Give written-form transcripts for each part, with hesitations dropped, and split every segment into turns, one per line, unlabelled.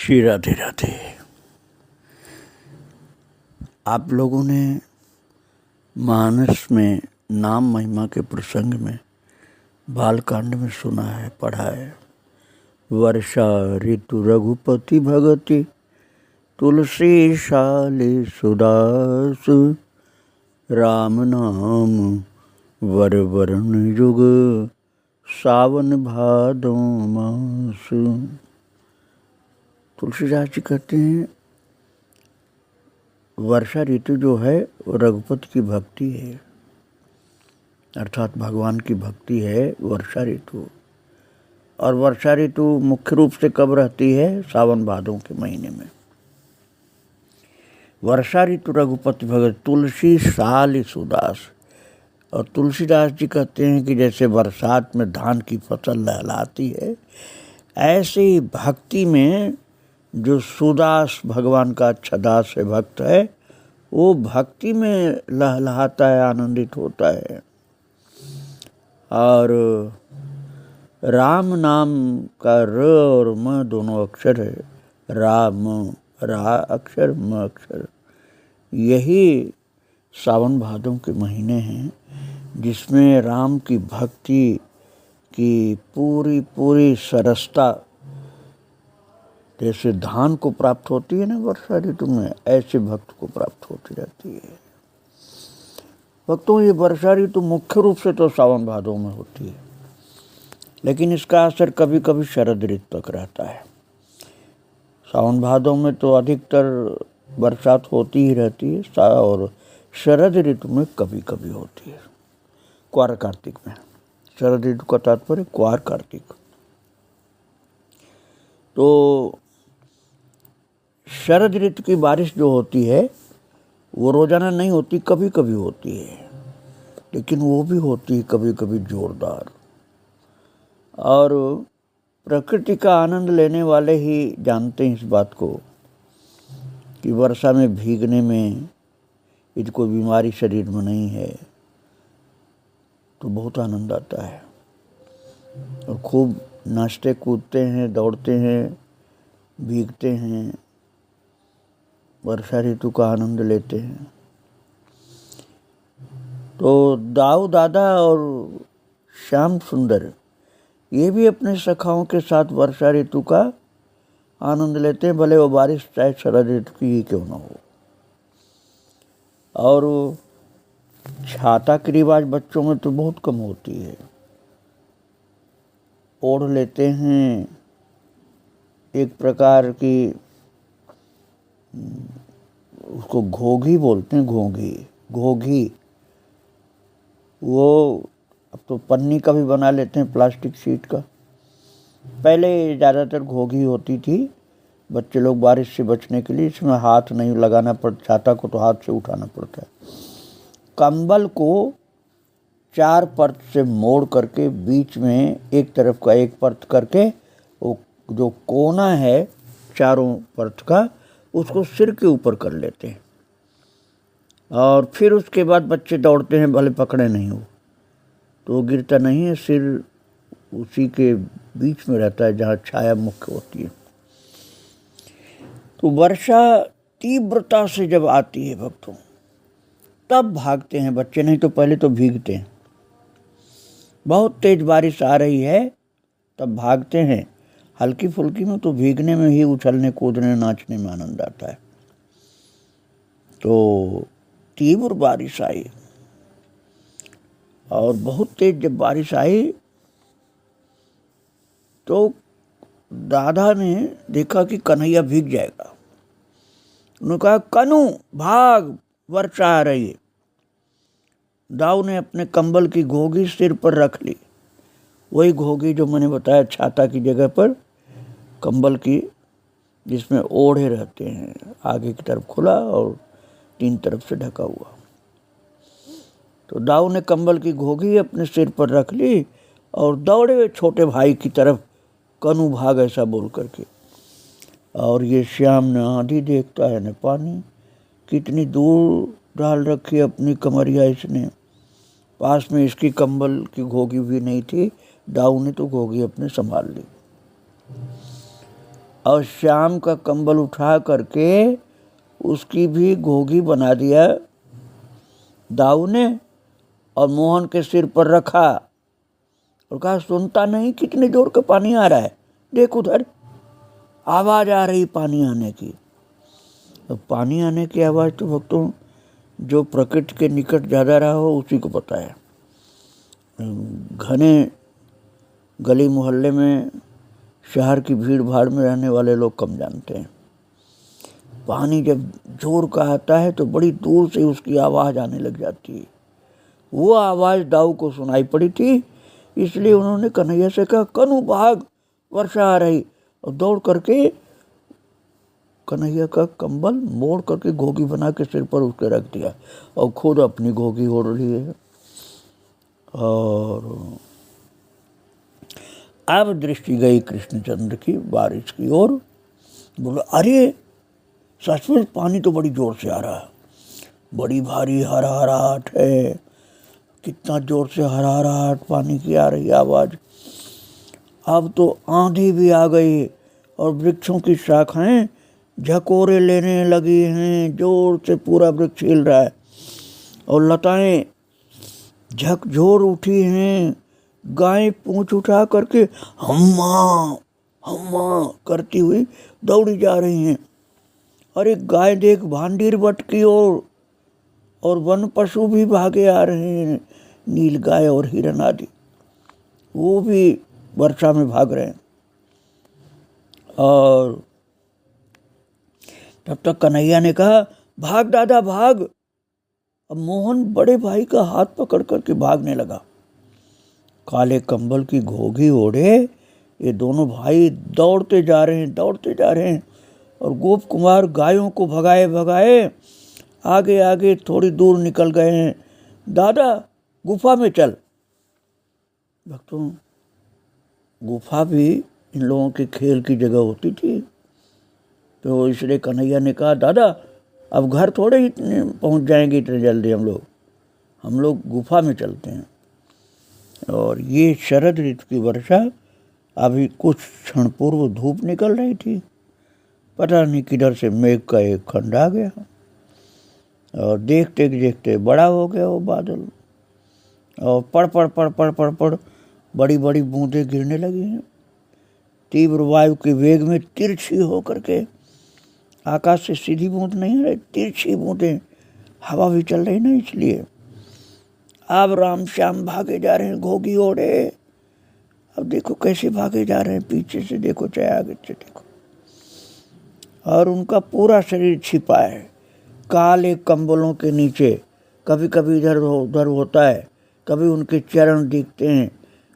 श्री राधे राधे। आप लोगों ने मानस में नाम महिमा के प्रसंग में बालकांड में सुना है, पढ़ा है। वर्षा ऋतु रघुपति भगति तुलसी शाली सुदास, राम नाम वर वरण युग सावन भादो मास। तुलसीदास जी कहते हैं वर्षा ऋतु जो है वो रघुपति की भक्ति है, अर्थात भगवान की भक्ति है वर्षा ऋतु। और वर्षा ऋतु मुख्य रूप से कब रहती है? सावन भादों के महीने में। वर्षा ऋतु रघुपति भगत तुलसी साल सुदास। और तुलसीदास जी कहते हैं कि जैसे बरसात में धान की फसल लहलाती है, ऐसे ही भक्ति में जो सुदास भगवान का अच्छा दास है, भक्त है, वो भक्ति में लहलहाता है, आनंदित होता है। और राम नाम का र और म दोनों अक्षर है, राम, रा अक्षर म अक्षर। यही सावन भादों के महीने हैं जिसमें राम की भक्ति की पूरी पूरी सरसता जैसे धान को प्राप्त होती है ना वर्षा ऋतु में, ऐसे भक्त को प्राप्त होती रहती है। भक्तों, ये वर्षा ऋतु मुख्य रूप से तो सावन भादों में होती है, लेकिन इसका असर कभी कभी शरद ऋतु तक रहता है। सावन भादों में तो अधिकतर बरसात होती ही रहती है, और शरद ऋतु में कभी कभी होती है, क्वार कार्तिक में। शरद ऋतु का तात्पर्य क्वार कार्तिक। तो शरद ऋतु की बारिश जो होती है वो रोजाना नहीं होती, कभी कभी होती है, लेकिन वो भी होती है कभी कभी जोरदार। और प्रकृति का आनंद लेने वाले ही जानते हैं इस बात को कि वर्षा में भीगने में यदि कोई बीमारी शरीर में नहीं है तो बहुत आनंद आता है, और खूब नाचते कूदते हैं, दौड़ते हैं, भीगते हैं, वर्षा ऋतु का आनंद लेते हैं। तो दाऊ दादा और श्याम सुंदर ये भी अपने सखाओं के साथ वर्षा ऋतु का आनंद लेते हैं, भले वो बारिश चाहे शरद ऋतु की ही क्यों ना हो। और छाता की रिवाज बच्चों में तो बहुत कम होती है, ओढ़ लेते हैं एक प्रकार की, उसको घोघी बोलते हैं, घोघी। वो अब तो पन्नी का भी बना लेते हैं, प्लास्टिक शीट का। पहले ज़्यादातर घोघी होती थी, बच्चे लोग बारिश से बचने के लिए इसमें हाथ नहीं लगाना पड़ता, छाता को तो हाथ से उठाना पड़ता है। कंबल को 4 परत से मोड़ करके बीच में एक तरफ का एक परत करके वो जो कोना है चारों परत का, उसको सिर के ऊपर कर लेते हैं। और फिर उसके बाद बच्चे दौड़ते हैं, भले पकड़े नहीं हो तो वो गिरता नहीं है, सिर उसी के बीच में रहता है जहाँ छाया मुख्य होती है। तो वर्षा तीव्रता से जब आती है भक्तों, तब भागते हैं बच्चे, नहीं तो पहले तो भीगते हैं। बहुत तेज बारिश आ रही है तब भागते हैं, हल्की फुल्की में तो भीगने में ही उछलने कूदने नाचने में आनंद आता है। तो तीव्र बारिश आई और बहुत तेज जब बारिश आई तो दादा ने देखा कि कन्हैया भीग जाएगा। उन्होंने कहा, कनू भाग, वर्षा आ रही है। दाऊ ने अपने कंबल की घोगी सिर पर रख ली, वही घोगी जो मैंने बताया छाता की जगह पर कंबल की, जिसमें ओढ़े रहते हैं, आगे की तरफ खुला और 3 तरफ से ढका हुआ। तो दाऊ ने कंबल की घोगी अपने सिर पर रख ली और दौड़े छोटे भाई की तरफ, कनू भाग, ऐसा बोल करके। और ये श्याम न आंधी देखता है न पानी, कितनी दूर डाल रखी अपनी कमरिया इसने, पास में इसकी कंबल की घोगी भी नहीं थी। दाऊ ने तो घोगी अपने संभाल ली। और श्याम का कंबल उठा करके उसकी भी घोगी बना दिया दाऊ ने और मोहन के सिर पर रखा और कहा, सुनता नहीं कितने जोर का पानी आ रहा है, देख उधर आवाज आ रही पानी आने की। तो पानी आने की आवाज तो भक्तों जो प्रकृति के निकट ज़्यादा रहा हो उसी को पता है। घने गली मोहल्ले में शहर की भीड़ भाड़ में रहने वाले लोग कम जानते हैं। पानी जब जोर का आता है तो बड़ी दूर से उसकी आवाज़ आने लग जाती है। वो आवाज़ दाऊ को सुनाई पड़ी थी, इसलिए उन्होंने कन्हैया से कहा, कनु भाग, वर्षा आ रही। और दौड़ करके कन्हैया का कंबल मोड़ करके घोगी बना के सिर पर उसके रख दिया और खुद अपनी घोगी ओढ़ ली है। और अब दृष्टि गई कृष्णचंद्र की बारिश की ओर। बोला, अरे सचमुच पानी तो बड़ी जोर से आ रहा है, बड़ी भारी हरहराहट है। कितना जोर से हरहराहट पानी की आ रही आवाज़। अब तो आंधी भी आ गई और वृक्षों की शाखाएं झकोरे लेने लगी हैं, जोर से पूरा वृक्ष हिल रहा है और लताएं झकझोर उठी हैं। गाय पूंछ उठा करके हम्मा हम्मा करती हुई दौड़ी जा रही हैं। और एक गाय देख भांडीर बट की ओर और वन पशु भी भागे आ रहे हैं, नील गाय और हिरन आदि, वो भी वर्षा में भाग रहे हैं। और तब तक कन्हैया ने कहा, भाग दादा भाग। अब मोहन बड़े भाई का हाथ पकड़ करके भागने लगा। काले कंबल की घोगी ओढ़े ये दोनों भाई दौड़ते जा रहे हैं और गोप कुमार गायों को भगाए भगाए आगे आगे थोड़ी दूर निकल गए हैं। दादा गुफा में चल। भक्तों, गुफा भी इन लोगों के खेल की जगह होती थी, तो इसलिए कन्हैया ने कहा, दादा अब घर थोड़े ही पहुंच जाएंगे इतने जल्दी, हम लोग गुफा में चलते हैं। और ये शरद ऋतु की वर्षा, अभी कुछ क्षण पूर्व धूप निकल रही थी, पता नहीं किधर से मेघ का एक खंड आ गया और देखते देखते बड़ा हो गया वो बादल और पड़ पड़ पड़ पड़ पड़ पड़ बड़ी बड़ी बूंदें गिरने लगी हैं। तीव्र वायु के वेग में तिरछी होकर के, आकाश से सीधी बूंद नहीं रही, तिरछी बूंदें, हवा भी चल रही ना, इसलिए अब राम श्याम भागे जा रहे हैं घोगी ओढ़े। अब देखो कैसे भागे जा रहे हैं, पीछे से देखो चाहे आगे से देखो, और उनका पूरा शरीर छिपा है काले कंबलों के नीचे। कभी कभी इधर उधर होता है, कभी उनके चरण दिखते हैं,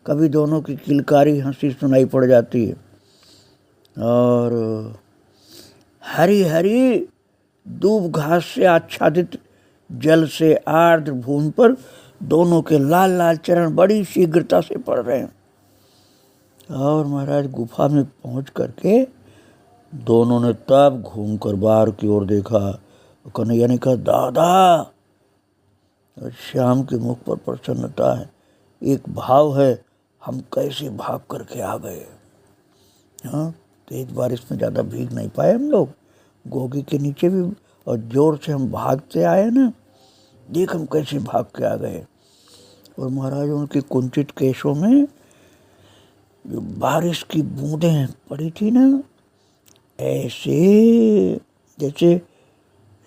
कभी दोनों की किलकारी हंसी सुनाई पड़ जाती है। और हरी हरी दूब घास से आच्छादित जल से आर्द्र भूमि पर दोनों के लाल लाल चरण बड़ी शीघ्रता से पड़ रहे हैं। और महाराज गुफा में पहुंच करके दोनों ने तब घूमकर बाहर की ओर देखा। कन्हैया ने कहा, दादा। और श्याम के मुख पर प्रसन्नता है, एक भाव है, हम कैसे भाग करके आ गए। हाँ, तेज बारिश में ज़्यादा भीग नहीं पाए हम लोग, घोगी के नीचे भी, और जोर से हम भागते आए ना, देख हम कैसे भाग के आ गए। और महाराज उनके कुंचित केशों में जो बारिश की बूंदें पड़ी थी ना, ऐसे जैसे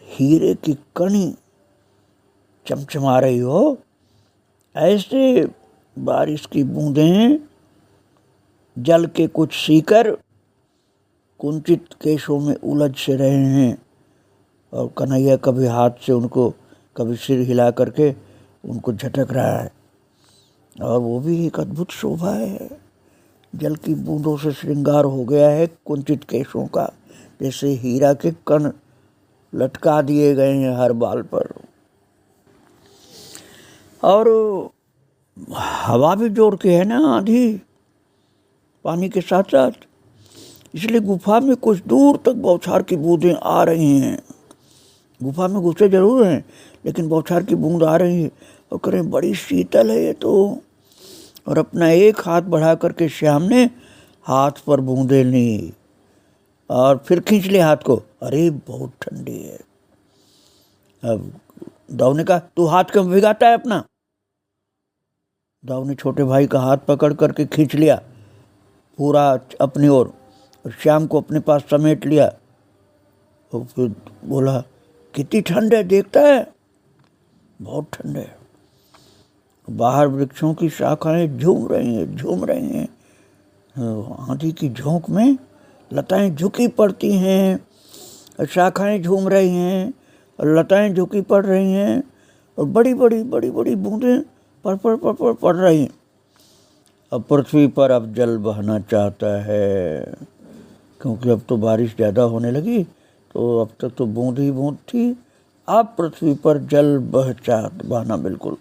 हीरे की कणी चमचमा रही हो, ऐसे बारिश की बूंदें जल के कुछ सीकर कुंचित केशों में उलझ से रहे हैं। और कन्हैया कभी हाथ से उनको, कभी सिर हिला करके उनको झटक रहा है। और वो भी एक अद्भुत शोभा है, जल की बूंदों से श्रृंगार हो गया है कुंचित केशों का, जैसे हीरा के कण लटका दिए गए हैं हर बाल पर। और हवा भी जोर के है ना, आंधी पानी के साथ साथ, इसलिए गुफा में कुछ दूर तक बौछार की बूंदें आ रही हैं। गुफा में घुसे जरूर हैं, लेकिन बौछार की बूंद आ रही है और कह रहे हैं बड़ी शीतल है ये तो। और अपना एक हाथ बढ़ा करके श्याम ने हाथ पर बूंदें ली और फिर खींच ले हाथ को, अरे बहुत ठंडी है। अब दाऊ ने कहा तू हाथ क्यों भिगाता है अपना। दाऊ ने छोटे भाई का हाथ पकड़ करके खींच लिया पूरा अपनी ओर, और श्याम को अपने पास समेट लिया। और फिर बोला कितनी ठंड है, देखता है बहुत ठंड है। बाहर वृक्षों की शाखाएं झूम रही हैं। आंधी की झोंक में लताएं झुकी पड़ती हैं, शाखाएं झूम रही हैं और लताएं झुकी पड़ रही हैं, और बड़ी बड़ी बूंदें पड़ रही हैं। अब पृथ्वी पर अब जल बहना चाहता है, क्योंकि अब तो बारिश ज़्यादा होने लगी। तो अब तक तो बूंद ही बूंद थी, अब पृथ्वी पर जल बहना बिल्कुल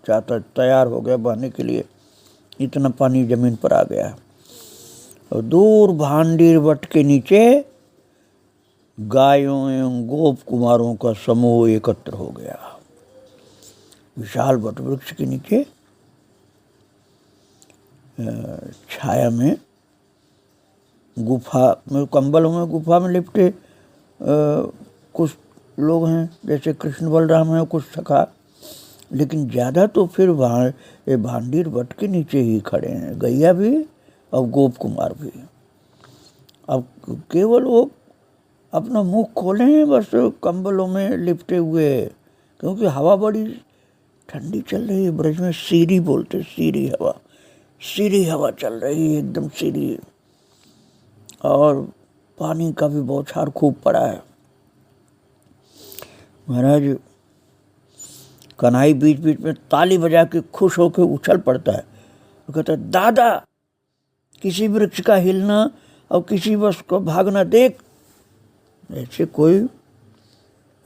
चाहता, तैयार हो गया बहने के लिए। इतना पानी जमीन पर आ गया है। और दूर भांडीर वट के नीचे गायों एवं गोप कुमारों का समूह एकत्र हो गया। विशाल वट वृक्ष के नीचे छाया में गुफा में, कंबलों में गुफा में लिपटे कुछ लोग हैं, जैसे कृष्ण बलराम हैं, कुछ सखा, लेकिन ज़्यादा तो फिर भांडीर वट के नीचे ही खड़े हैं, गैया भी और गोप कुमार भी। अब केवल वो अपना मुंह खोले हैं बस कंबलों में लिपटे हुए, क्योंकि हवा बड़ी ठंडी चल रही है। ब्रज में सीरी बोलते, सीरी हवा चल रही है, एकदम सीरी। और पानी का भी बौछार खूब पड़ा है। महाराज कन्हई बीच बीच में ताली बजा के खुश होकर उछल पड़ता है, वो कहता है दादा किसी वृक्ष का हिलना और किसी वृक्ष को भागना देख। ऐसे कोई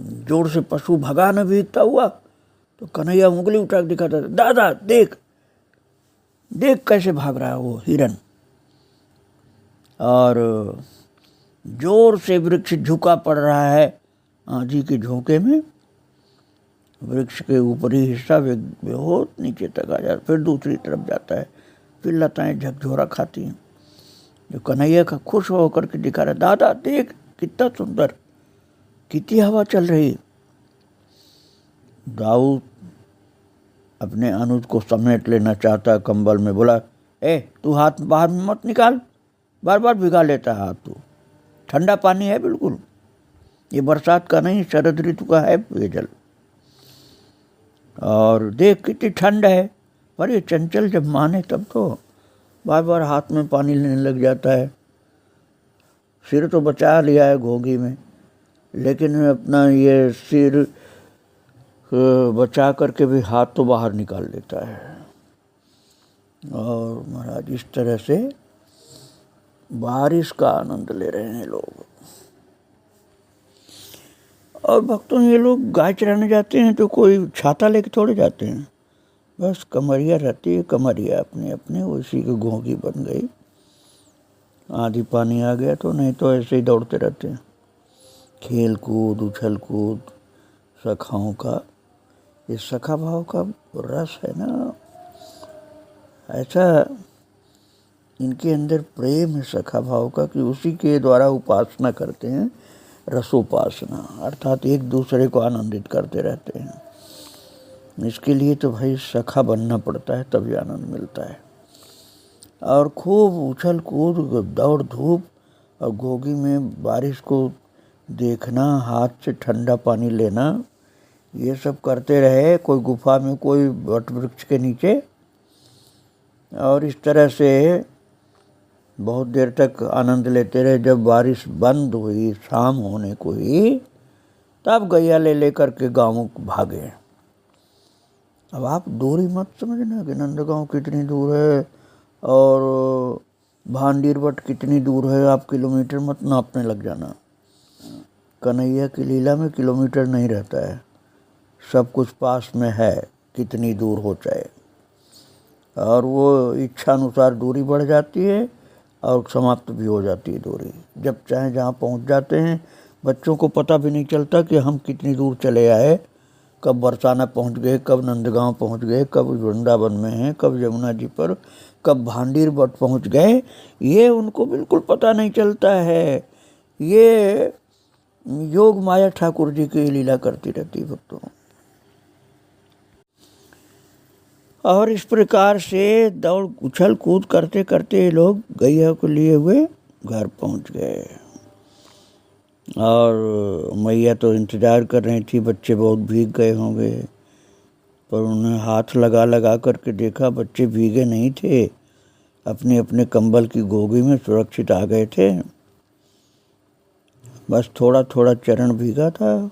जोर से पशु भगा न भीगता हुआ तो कन्हैया उंगली उठा के दिखाता था, दादा देख कैसे भाग रहा है वो हिरन। और जोर से वृक्ष झुका पड़ रहा है आंधी के झोंके में। वृक्ष के ऊपरी हिस्सा बहुत नीचे तक आ जाता, फिर दूसरी तरफ जाता है, फिर लताएं झकझोरा खाती हैं। जो कन्हैया का खुश होकर के दिखा रहा, दादा देख कितना सुंदर, कितनी हवा चल रही। दाऊद अपने अनुज को समेट लेना चाहता है कंबल में, बोला ए तू हाथ बाहर मत निकाल, बार बार भिगा लेता है हाथ, तू ठंडा पानी है बिल्कुल, ये बरसात का नहीं शरद ऋतु का है ये जल। और देख कितनी ठंड है, पर ये चंचल जब माने तब तो बार बार हाथ में पानी लेने लग जाता है। सिर तो बचा लिया है घोंघी में, लेकिन अपना ये सिर बचा करके भी हाथ तो बाहर निकाल लेता है। और महाराज इस तरह से बारिश का आनंद ले रहे हैं लोग। और भक्तों ये लोग गाय चराने जाते हैं तो कोई छाता लेके थोड़े जाते हैं, बस कमरिया रहती है, कमरिया अपने अपने उसी की घोंघी बन गई। आधी पानी आ गया तो, नहीं तो ऐसे ही दौड़ते रहते हैं। खेल कूद उछल कूद सखाओं का, ये सखा भाव का रस है ना, ऐसा इनके अंदर प्रेम है सखा भाव का कि उसी के द्वारा उपासना करते हैं, रसोपासना, अर्थात एक दूसरे को आनंदित करते रहते हैं। इसके लिए तो भाई सखा बनना पड़ता है, तभी आनंद मिलता है। और खूब उछल कूद दौड़ धूप और घोंघी में बारिश को देखना, हाथ से ठंडा पानी लेना, ये सब करते रहे, कोई गुफा में, कोई वट वृक्ष के नीचे। और इस तरह से बहुत देर तक आनंद लेते रहे। जब बारिश बंद हुई, शाम होने को ही, तब गैया ले करके गाँव भागे। अब आप दूरी मत समझना कि नंदगांव कितनी दूर है और भांडीर वट कितनी दूर है, आप किलोमीटर मत नापने लग जाना। कन्हैया की लीला में किलोमीटर नहीं रहता है, सब कुछ पास में है, कितनी दूर हो चाहे। और वो इच्छा अनुसार दूरी बढ़ जाती है और समाप्त भी हो जाती है दूरी। जब चाहे जहाँ पहुँच जाते हैं। बच्चों को पता भी नहीं चलता कि हम कितनी दूर चले आए, कब बरसाना पहुँच गए, कब नंदगांव पहुँच गए, कब वृंदावन में हैं, कब यमुना जी पर, कब भांडीर वट पहुँच गए, ये उनको बिल्कुल पता नहीं चलता है। ये योग माया ठाकुर जी की लीला करती रहती भक्तों। और इस प्रकार से दौड़ उछल कूद करते करते ये लोग गैया को लिए हुए घर पहुंच गए। और मैया तो इंतज़ार कर रही थी, बच्चे बहुत भीग गए होंगे, पर उन्हें हाथ लगा लगा करके देखा बच्चे भीगे नहीं थे, अपने अपने कंबल की गोगी में सुरक्षित आ गए थे। बस थोड़ा थोड़ा चरण भीगा था,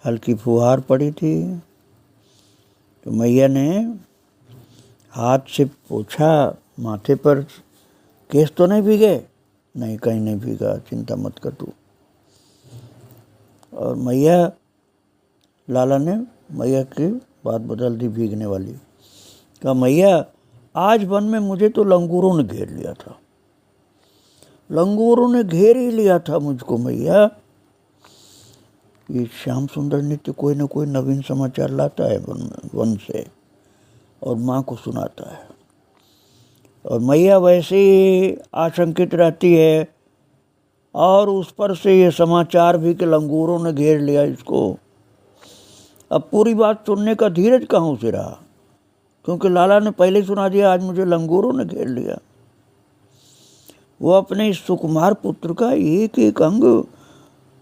हल्की फुहार पड़ी थी। तो मैया ने हाथ से पूछा माथे पर, केस तो नहीं भीगे? नहीं, कहीं नहीं भीगा, चिंता मत कर तू। और लाला ने मैया की बात बदल दी भीगने वाली। कहा मैया, आज वन में मुझे तो लंगूरों ने घेर लिया था, लंगूरों ने घेर ही लिया था मुझको मैया। ये श्याम सुंदर नित्य कोई न कोई नवीन समाचार लाता है वन से और माँ को सुनाता है। और मैया वैसे ही आशंकित रहती है, और उस पर से ये समाचार भी कि लंगूरों ने घेर लिया इसको। अब पूरी बात सुनने का धीरज कहाँ उसे रहा, क्योंकि लाला ने पहले सुना दिया आज मुझे लंगूरों ने घेर लिया। वो अपने इस सुकुमार पुत्र का एक एक अंग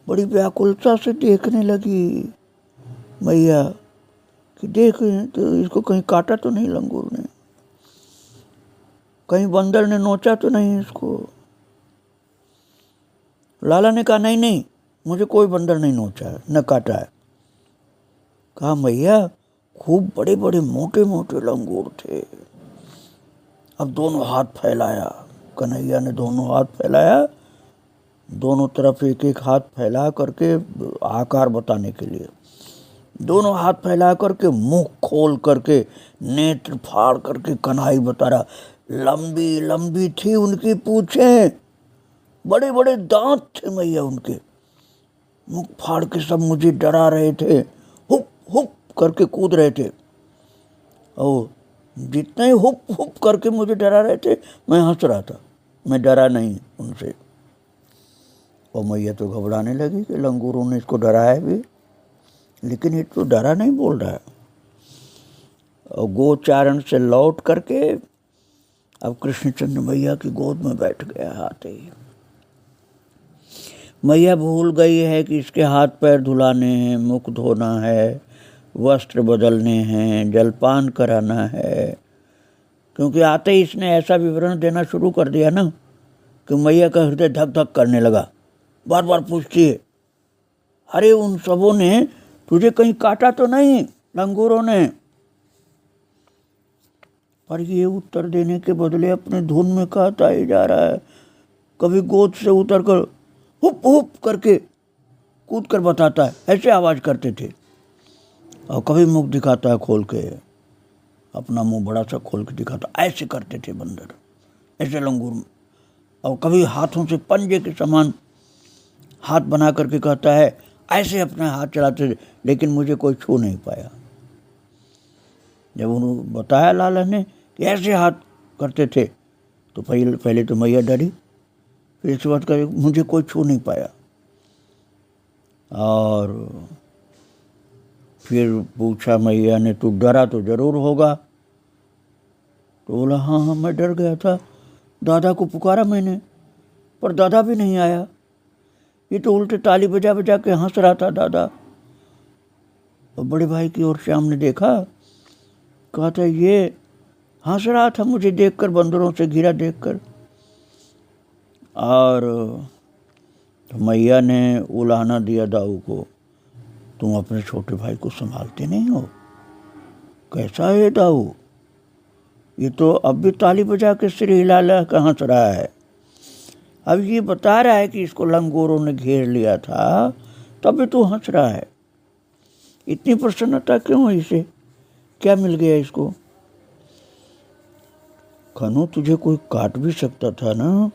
बड़ी व्याकुलता से देखने लगी मैया, कि देख तो इसको कहीं काटा तो नहीं लंगूर ने, कहीं बंदर ने नोचा तो नहीं इसको। लाला ने कहा नहीं नहीं, मुझे कोई बंदर नहीं नोचा है न काटा है। कहा मैया, खूब बड़े बड़े मोटे मोटे लंगूर थे। अब दोनों हाथ फैलाया, कन्हैया ने दोनों हाथ फैलाया, दोनों तरफ एक एक हाथ फैला करके आकार बताने के लिए, दोनों हाथ फैला करके मुंह खोल करके नेत्र फाड़ करके कन्हई बता रहा। लंबी लंबी थी उनकी पूंछें, बड़े बड़े दांत थे मैया उनके, मुख फाड़ के सब मुझे डरा रहे थे, हुप हुप करके कूद रहे थे। और जितने ही हुप हुप करके मुझे डरा रहे थे मैं हंस रहा था, मैं डरा नहीं उनसे। और मैया तो घबराने लगी कि लंगूरों ने इसको डराया भी, लेकिन ये तो डरा नहीं बोल रहा है। और गोचारण से लौट करके अब कृष्णचंद्र मैया की गोद में बैठ गया। आते ही मैया भूल गई है कि इसके हाथ पैर धुलाने हैं, मुख धोना है, वस्त्र बदलने हैं, जलपान कराना है। क्योंकि आते ही इसने ऐसा विवरण देना शुरू कर दिया ना कि मैया का हृदय धक धक करने लगा। बार बार पूछती है, अरे उन सबों ने तुझे कहीं काटा तो नहीं लंगूरों ने? पर ये उत्तर देने के बदले अपने धुन में कहता ही जा रहा है। कभी गोद से उतर कर हुप हुप करके कूद कर बताता है, ऐसे आवाज़ करते थे। और कभी मुख दिखाता है खोल के, अपना मुंह बड़ा सा खोल के दिखाता, ऐसे करते थे बंदर, ऐसे लंगूर। और कभी हाथों से पंजे के समान हाथ बना करके कहता है, ऐसे अपने हाथ चलाते थे, लेकिन मुझे कोई छू नहीं पाया। जब उन्होंने बताया लाला ने कि ऐसे हाथ करते थे, तो पहले तो मैया डरी, फिर इस बात का मुझे कोई छू नहीं पाया। और फिर पूछा मैया ने, तू डरा तो जरूर होगा? तो बोला हाँ हाँ, मैं डर गया था। दादा को पुकारा मैंने, पर दादा भी नहीं आया। ये तो उल्टे ताली बजा बजा के हंस रहा था दादा। और बड़े भाई की ओर श्याम ने देखा, कहा था ये हंस रहा था मुझे देखकर, बंदरों से घिरा देखकर। और मैया ने उलाहना दिया दाऊ को, तुम अपने छोटे भाई को संभालते नहीं हो? कैसा है दाऊ, ये तो अब भी ताली बजा के सिर हिला ला के हंस रहा है। अब ये बता रहा है कि इसको लंगूरों ने घेर लिया था, तब भी तू हंस रहा है। इतनी प्रसन्नता क्यों इसे, क्या मिल गया इसको? कन्हू, तुझे कोई काट भी सकता था ना।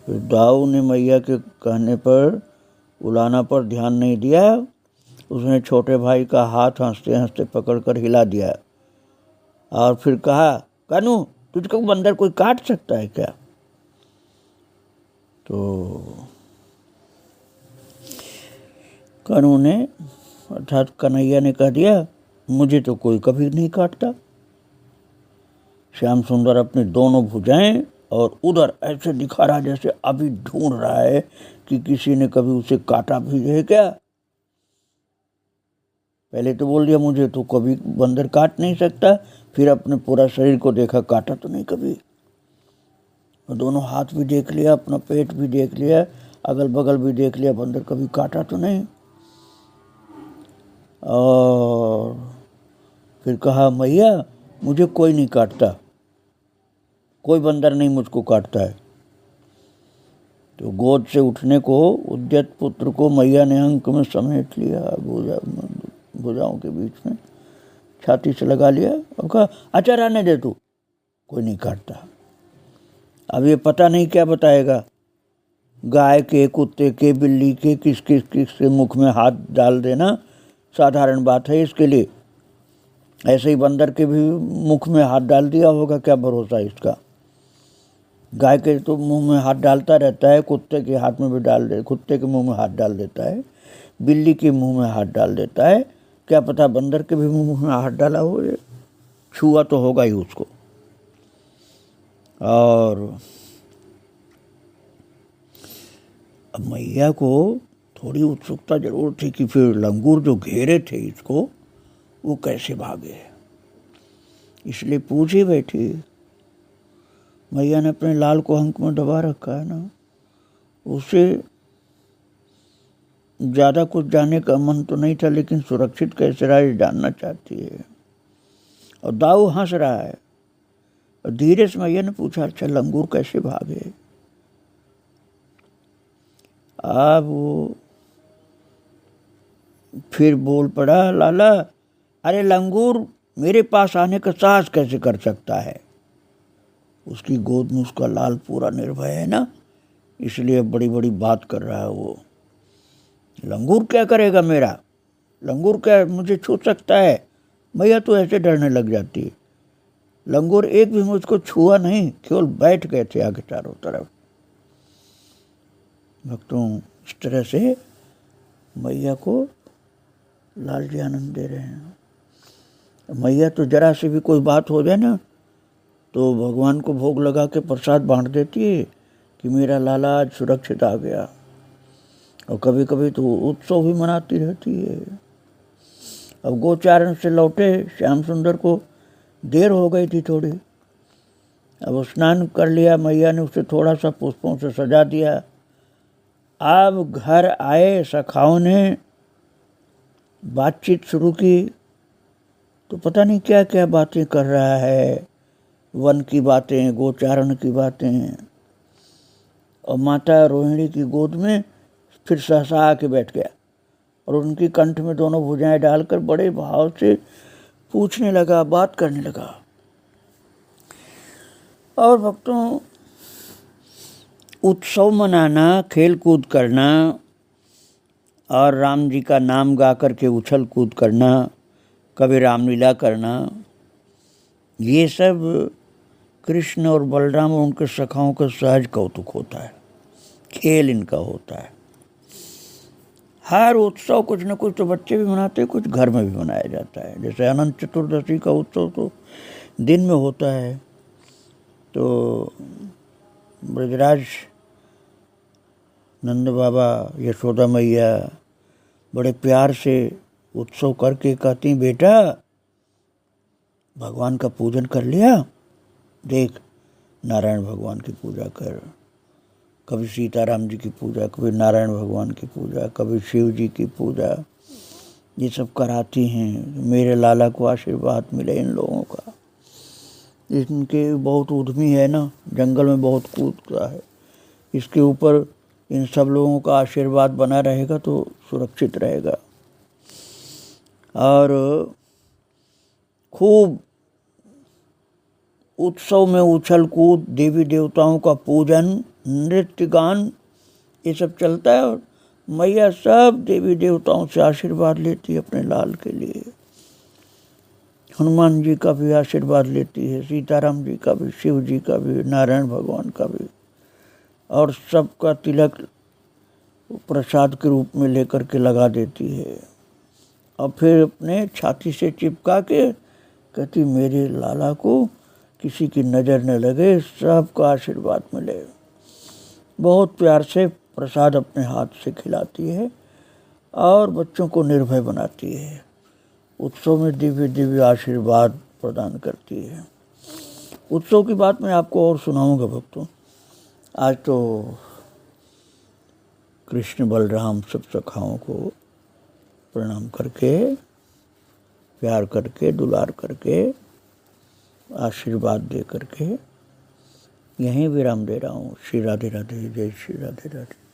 फिर दाऊ ने मैया के कहने पर, उलाना पर ध्यान नहीं दिया। उसने छोटे भाई का हाथ हंसते हंसते पकड़कर हिला दिया और फिर कहा, कन्हू, तुझको बंदर कोई काट सकता है क्या? तो कनु ने अर्थात कन्हैया ने कह दिया, मुझे तो कोई कभी नहीं काटता। श्याम सुंदर अपनी दोनों भुजाएं और उधर ऐसे दिखा रहा जैसे अभी ढूंढ रहा है कि किसी ने कभी उसे काटा भी है क्या। पहले तो बोल दिया मुझे तो कभी बंदर काट नहीं सकता, फिर अपने पूरा शरीर को देखा, काटा तो नहीं कभी। और दोनों हाथ भी देख लिया, अपना पेट भी देख लिया, अगल बगल भी देख लिया, बंदर कभी काटा तो नहीं। और फिर कहा, मैया मुझे कोई नहीं काटता, कोई बंदर नहीं मुझको काटता है। तो गोद से उठने को उद्यत पुत्र को मैया ने अंक में समेट लिया, भुजाओं के बीच में छाती से लगा लिया और कहा, अच्छा रहने दे तू, कोई नहीं काटता। अब ये पता नहीं क्या बताएगा, गाय के, कुत्ते के, बिल्ली के, किस के मुख में हाथ डाल देना साधारण बात है इसके लिए। ऐसे ही बंदर के भी मुख में हाथ डाल दिया होगा, क्या भरोसा इसका। गाय के तो मुंह में हाथ डालता रहता है, कुत्ते के हाथ में भी कुत्ते के मुंह में हाथ डाल देता है, बिल्ली के मुंह में हाथ डाल देता है, क्या पता बंदर के भी मुंह में हाथ डाला हो, छुआ तो होगा ही उसको। और अब मैया को थोड़ी उत्सुकता जरूर थी कि फिर लंगूर जो घेरे थे इसको वो कैसे भागे, इसलिए पूछे बैठी। मैया ने अपने लाल को हंक में दबा रखा है ना, उसे ज़्यादा कुछ जानने का मन तो नहीं था, लेकिन सुरक्षित कैसे रहा ये जानना चाहती है। और दाऊ हंस रहा है। और धीरे से मैया ने पूछा, अच्छा लंगूर कैसे भागे। अब वो फिर बोल पड़ा, लाला अरे लंगूर मेरे पास आने का साहस कैसे कर सकता है। उसकी गोद में उसका लाल पूरा निर्भय है ना, इसलिए बड़ी बड़ी बात कर रहा है वो। लंगूर क्या करेगा मेरा, लंगूर क्या मुझे छू सकता है। मैया तो ऐसे डरने लग जाती है। लंगूर एक भी मुझको छुआ नहीं, केवल बैठ गए थे आगे चारों तरफ। भक्तों इस तरह से मैया को लाल जी आनंद दे रहे हैं। मैया तो जरा से भी कोई बात हो जाए ना तो भगवान को भोग लगा के प्रसाद बांट देती है कि मेरा लाला आज सुरक्षित आ गया। और कभी कभी तो उत्सव भी मनाती रहती है। अब गोचारण से लौटे श्याम सुंदर को देर हो गई थी थोड़ी। अब स्नान कर लिया, मैया ने उसे थोड़ा सा पुष्पों से सजा दिया। अब घर आए सखाओं ने बातचीत शुरू की, तो पता नहीं क्या क्या बातें कर रहा है, वन की बातें, गोचारण की बातें। और माता रोहिणी की गोद में फिर सहसा आके बैठ गया और उनकी कंठ में दोनों भुजाएं डालकर बड़े भाव से पूछने लगा, बात करने लगा। और भक्तों उत्सव मनाना, खेल कूद करना और राम जी का नाम गा कर के उछल कूद करना, कभी रामलीला करना, ये सब कृष्ण और बलराम और उनके सखाओं का सहज कौतुक होता है, खेल इनका होता है। हर उत्सव कुछ न कुछ तो बच्चे भी मनाते हैं, कुछ घर में भी मनाया जाता है। जैसे अनंत चतुर्दशी का उत्सव तो दिन में होता है, तो ब्रजराज नंद बाबा, यशोदा मैया बड़े प्यार से उत्सव करके कहती, बेटा भगवान का पूजन कर लिया, देख नारायण भगवान की पूजा कर। कभी सीताराम जी की पूजा, कभी नारायण भगवान की पूजा, कभी शिव जी की पूजा, ये सब कराती हैं। मेरे लाला को आशीर्वाद मिले इन लोगों का। इनके बहुत उद्यमी है ना, जंगल में बहुत कूदता है, इसके ऊपर इन सब लोगों का आशीर्वाद बना रहेगा तो सुरक्षित रहेगा। और खूब उत्सव में उछल कूद, देवी देवताओं का पूजन, नृत्य गान, ये सब चलता है। और मैया सब देवी देवताओं से आशीर्वाद लेती है अपने लाल के लिए। हनुमान जी का भी आशीर्वाद लेती है, सीताराम जी का भी, शिव जी का भी, नारायण भगवान का भी। और सबका तिलक प्रसाद के रूप में लेकर के लगा देती है और फिर अपने छाती से चिपका के कहती मेरे लाला को किसी की नज़र न लगे, सबका आशीर्वाद मिले। बहुत प्यार से प्रसाद अपने हाथ से खिलाती है और बच्चों को निर्भय बनाती है। उत्सव में दिव्य दिव्य आशीर्वाद प्रदान करती है। उत्सव की बात मैं आपको और सुनाऊंगा भक्तों। आज तो कृष्ण बलराम सब सखाओं को प्रणाम करके, प्यार करके, दुलार करके, आशीर्वाद दे करके यहीं विराम दे रहा हूँ। श्री राधे राधे, जय श्री राधे राधे।